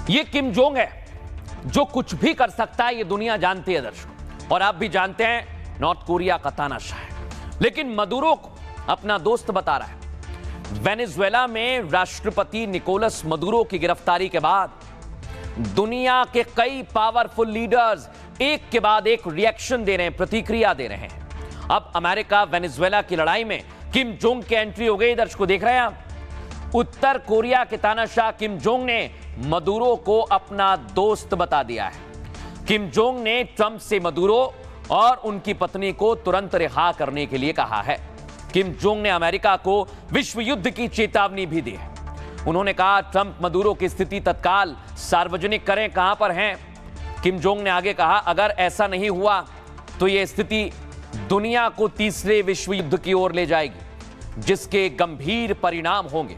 ये Kim Jong है जो कुछ भी कर सकता है, ये दुनिया जानती है दर्शकों, और आप भी जानते हैं नॉर्थ कोरिया का तानाशाह है, लेकिन मदुरो को अपना दोस्त बता रहा है। वेनेजुएला में राष्ट्रपति निकोलस मदुरो की गिरफ्तारी के बाद दुनिया के कई पावरफुल लीडर्स एक के बाद एक रिएक्शन दे रहे हैं, प्रतिक्रिया दे रहे हैं। अब अमेरिका वेनेजुएला की लड़ाई में किम जोंग की एंट्री हो गई। दर्शकों देख रहे हैं आप, उत्तर कोरिया के तानाशाह किम जोंग ने मदुरो को अपना दोस्त बता दिया है। किम जोंग ने ट्रंप से मदुरो और उनकी पत्नी को तुरंत रिहा करने के लिए कहा है। किम जोंग ने अमेरिका को विश्व युद्ध की चेतावनी भी दी है। उन्होंने कहा ट्रंप मदुरो की स्थिति तत्काल सार्वजनिक करें, कहां पर हैं। किम जोंग ने आगे कहा अगर ऐसा नहीं हुआ तो यह स्थिति दुनिया को तीसरे विश्व युद्ध की ओर ले जाएगी, जिसके गंभीर परिणाम होंगे।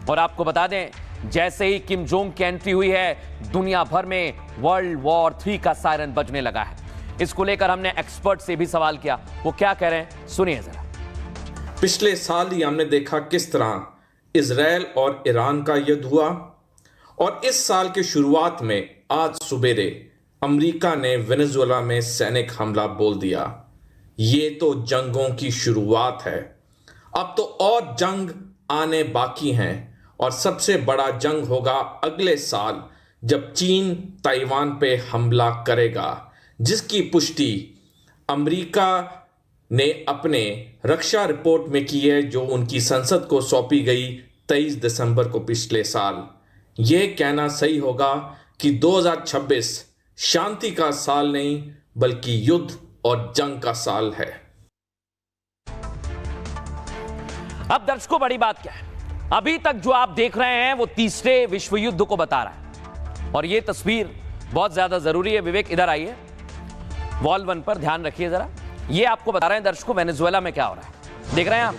और आपको बता दें, जैसे ही किम जोंग की एंट्री हुई है, दुनिया भर में वर्ल्ड वॉर 3 का सायरन बजने लगा है। इसको लेकर हमने एक्सपर्ट से भी सवाल किया, वो क्या कह रहे हैं सुनिए जरा। पिछले साल ही हमने देखा किस तरह इजराइल और ईरान का युद्ध हुआ, और इस साल की शुरुआत में आज सुबेरे अमेरिका ने वेनेजुएला में सैनिक हमला बोल दिया। ये तो जंगों की शुरुआत है, अब तो और जंग आने बाकी हैं, और सबसे बड़ा जंग होगा अगले साल जब चीन ताइवान पे हमला करेगा, जिसकी पुष्टि अमेरिका ने अपने रक्षा रिपोर्ट में की है, जो उनकी संसद को सौंपी गई 23 दिसंबर को पिछले साल। यह कहना सही होगा कि 2026 शांति का साल नहीं बल्कि युद्ध और जंग का साल है। अब दर्शकों बड़ी बात क्या है, अभी तक जो आप देख रहे हैं वो तीसरे विश्व युद्ध को बता रहा है, और ये तस्वीर बहुत ज्यादा जरूरी है। विवेक इधर आइए, वॉल 1 पर ध्यान रखिए जरा। ये आपको बता रहे हैं दर्शकों वेनेजुएला में क्या हो रहा है। देख रहे हैं आप,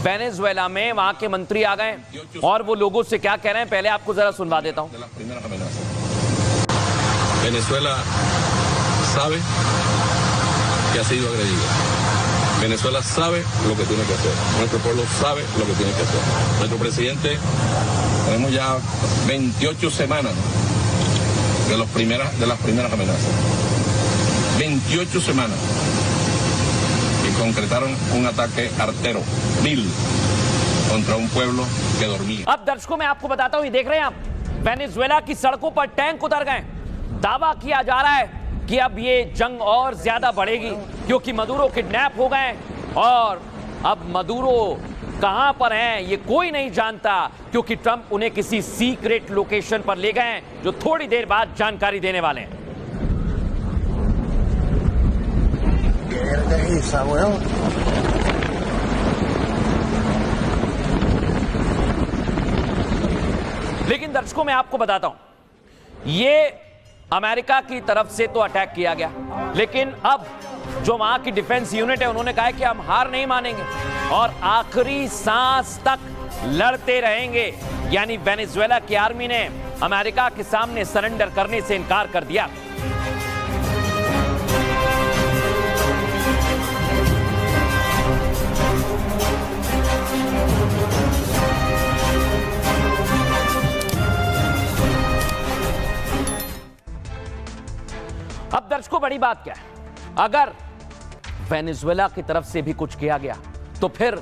वेनेजुएला में वहां के मंत्री आ गए और वो लोगों से क्या कह रहे हैं, पहले आपको जरा सुनवा देता हूं। Venezuela sabe que ha sido agredida. Venezuela sabe lo que tiene que hacer. Nuestro pueblo sabe lo que tiene que hacer. Nuestro presidente, tenemos ya 28 semanas de las primeras amenazas. 28 semanas. Y concretaron un ataque artero, vil, contra un pueblo que dormía. अब दर्शकों मैं आपको बताता हूं, ये देख रहे हैं आप, वेनेजुएला की सड़कों पर टैंक उतर गए। दावा किया जा रहा है कि अब ये जंग और ज्यादा बढ़ेगी, क्योंकि मदुरो किडनैप हो गए, और अब मदुरो कहां पर हैं ये कोई नहीं जानता, क्योंकि ट्रंप उन्हें किसी सीक्रेट लोकेशन पर ले गए हैं, जो थोड़ी देर बाद जानकारी देने वाले हैं। लेकिन दर्शकों मैं आपको बताता हूं, ये अमेरिका की तरफ से तो अटैक किया गया, लेकिन अब जो वहां की डिफेंस यूनिट है उन्होंने कहा है कि हम हार नहीं मानेंगे और आखिरी सांस तक लड़ते रहेंगे। यानी वेनेजुएला की आर्मी ने अमेरिका के सामने सरेंडर करने से इनकार कर दिया। अब दर्शकों बड़ी बात क्या है, अगर वेनेजुएला की तरफ से भी कुछ किया गया तो फिर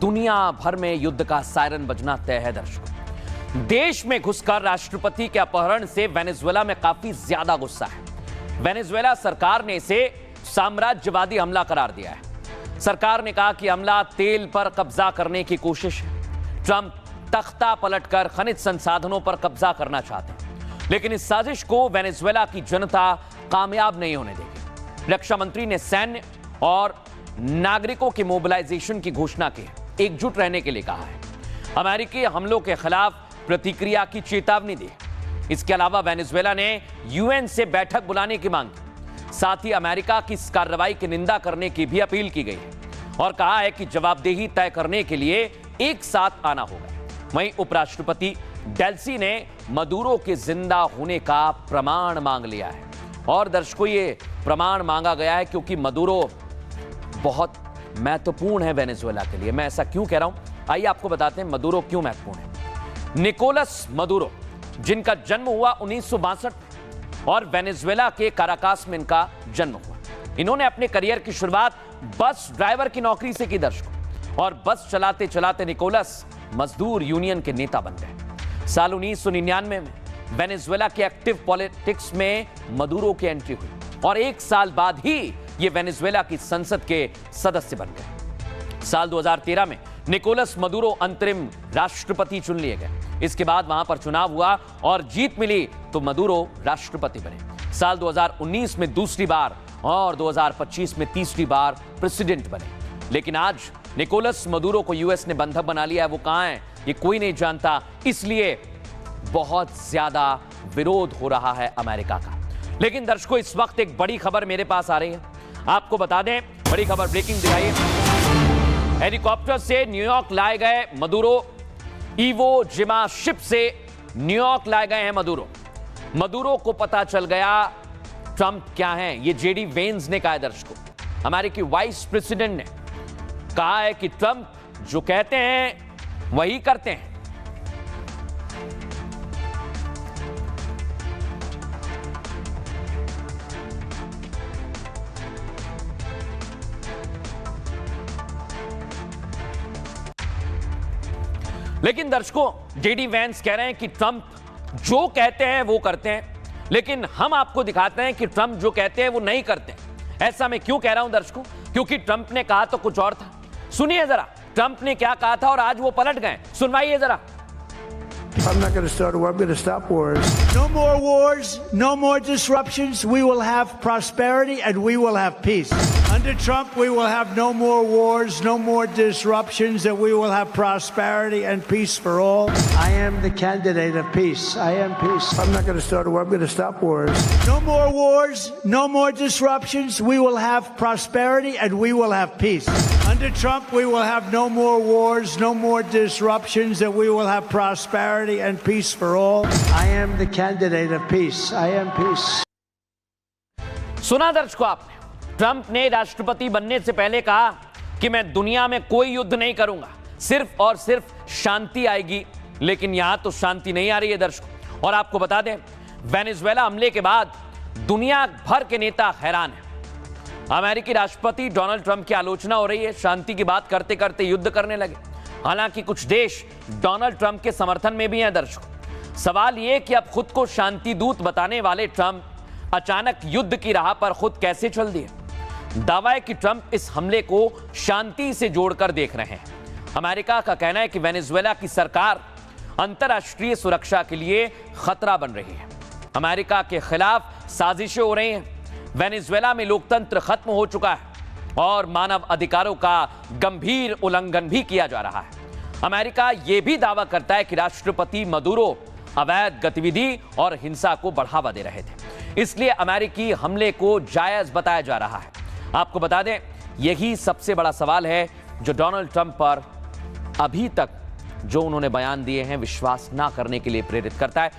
दुनिया भर में युद्ध का सायरन बजना तय है। दर्शकों देश में घुसकर राष्ट्रपति के अपहरण से वेनेजुएला में काफी ज्यादा गुस्सा है। वेनेजुएला सरकार ने इसे साम्राज्यवादी हमला करार दिया है। सरकार ने कहा कि हमला तेल पर कब्जा करने की कोशिश है। ट्रंप तख्ता पलटकर खनिज संसाधनों पर कब्जा करना चाहते हैं, लेकिन इस साजिश को वेनेजुएला की जनता कामयाब नहीं होने देगी। रक्षा मंत्री ने सैन्य और नागरिकों की मोबिलाइजेशन की घोषणा की है, एकजुट रहने के लिए कहा है। अमेरिकी हमलों के खिलाफ प्रतिक्रिया की चेतावनी दी। इसके अलावा वेनेजुएला ने यूएन से बैठक बुलाने की मांग की। साथ ही अमेरिका की इस कार्रवाई की निंदा करने की भी अपील की गई है और कहा है कि जवाबदेही तय करने के लिए एक साथ आना होगा। वहीं उपराष्ट्रपति डेल्सी ने मदुरो के जिंदा होने का प्रमाण मांग लिया है, और दर्शकों ये प्रमाण मांगा गया है क्योंकि मदुरो बहुत महत्वपूर्ण है वेनेजुएला के लिए। मैं ऐसा क्यों कह रहा हूं, आइए आपको बताते हैं मदुरो क्यों महत्वपूर्ण है। निकोलस मदुरो जिनका जन्म हुआ 1962 और वेनेजुएला के काराकास में इनका जन्म हुआ। इन्होंने अपने करियर की शुरुआत बस ड्राइवर की नौकरी से की दर्शकों, और बस चलाते चलाते निकोलस मजदूर यूनियन के नेता बन गए। साल 1999 में वेनेजुएला के एक्टिव पॉलिटिक्स में मदुरो की एंट्री हुई और एक साल बाद ही ये वेनेजुएला की संसद के सदस्य बन गए। साल 2013 में निकोलस मदुरो अंतरिम राष्ट्रपति चुन लिए गए। इसके बाद वहां पर चुनाव हुआ और जीत मिली तो मदुरो राष्ट्रपति बने। साल 2019 में दूसरी बार और 2025 में तीसरी बार प्रेसिडेंट बने। लेकिन आज निकोलस मदुरो को यूएस ने बंधक बना लिया है। वो कहां है ये कोई नहीं जानता, इसलिए बहुत ज्यादा विरोध हो रहा है अमेरिका का। लेकिन दर्शकों, इस वक्त एक बड़ी खबर मेरे पास आ रही है, आपको बता दें। बड़ी खबर, ब्रेकिंग दिखाइए। हेलीकॉप्टर से न्यूयॉर्क लाए गए मदुरो, इवो जिमा शिप से न्यूयॉर्क लाए गए हैं मदुरो। मदुरो को पता चल गया ट्रंप क्या है। ये जेडी वेंस ने कहा है दर्शकों, अमेरिकी वाइस प्रेसिडेंट ने कहा है कि ट्रंप जो कहते हैं वही करते हैं। लेकिन दर्शकों, जेडी वेंस कह रहे हैं कि ट्रंप जो कहते हैं वो करते हैं, लेकिन हम आपको दिखाते हैं कि ट्रंप जो कहते हैं वो नहीं करते। ऐसा मैं क्यों कह रहा हूं दर्शकों? क्योंकि ट्रंप ने कहा तो कुछ और था। सुनिए जरा ट्रंप ने क्या कहा था और आज वो पलट गए। सुनवाइए जरा। I'm not going to start a war. I'm going to stop wars. No more wars, no more disruptions. We will have prosperity and we will have peace. Under Trump, we will have no more wars, no more disruptions, and we will have prosperity and peace for all. I am the candidate of peace. I am peace. I'm not going to start a war. I'm going to stop wars. No more wars, no more disruptions. We will have prosperity and we will have peace. Under Trump, we will have no more wars, no more disruptions, and we will have prosperity and peace for all. I am the candidate of peace. I am peace. सुना दर्शकों आपने, Trump ने राष्ट्रपति बनने से पहले कहा कि मैं दुनिया में कोई युद्ध नहीं करूंगा, सिर्फ और सिर्फ शांति आएगी। लेकिन यहां तो शांति नहीं आ रही है दर्शकों। और आपको बता दें, वेनेजुएला हमले के बाद दुनिया भर के नेता हैरान हैं। अमेरिकी राष्ट्रपति डोनाल्ड ट्रंप की आलोचना हो रही है, शांति की बात करते करते युद्ध करने लगे। हालांकि कुछ देश डोनाल्ड ट्रंप के समर्थन में भी हैं दर्शकों। सवाल यह कि अब खुद को शांति दूत बताने वाले ट्रंप अचानक युद्ध की राह पर खुद कैसे चल दिए। दावा है कि ट्रंप इस हमले को शांति से जोड़कर देख रहे हैं। अमेरिका का कहना है कि वेनेजुएला की सरकार अंतर्राष्ट्रीय सुरक्षा के लिए खतरा बन रही है। अमेरिका के खिलाफ साजिशें हो रही हैं। वेनेजुएला में लोकतंत्र खत्म हो चुका है और मानव अधिकारों का गंभीर उल्लंघन भी किया जा रहा है। अमेरिका यह भी दावा करता है कि राष्ट्रपति मदुरो अवैध गतिविधि और हिंसा को बढ़ावा दे रहे थे, इसलिए अमेरिकी हमले को जायज बताया जा रहा है। आपको बता दें, यही सबसे बड़ा सवाल है जो डोनाल्ड ट्रंप पर अभी तक जो उन्होंने बयान दिए हैं विश्वास ना करने के लिए प्रेरित करता है।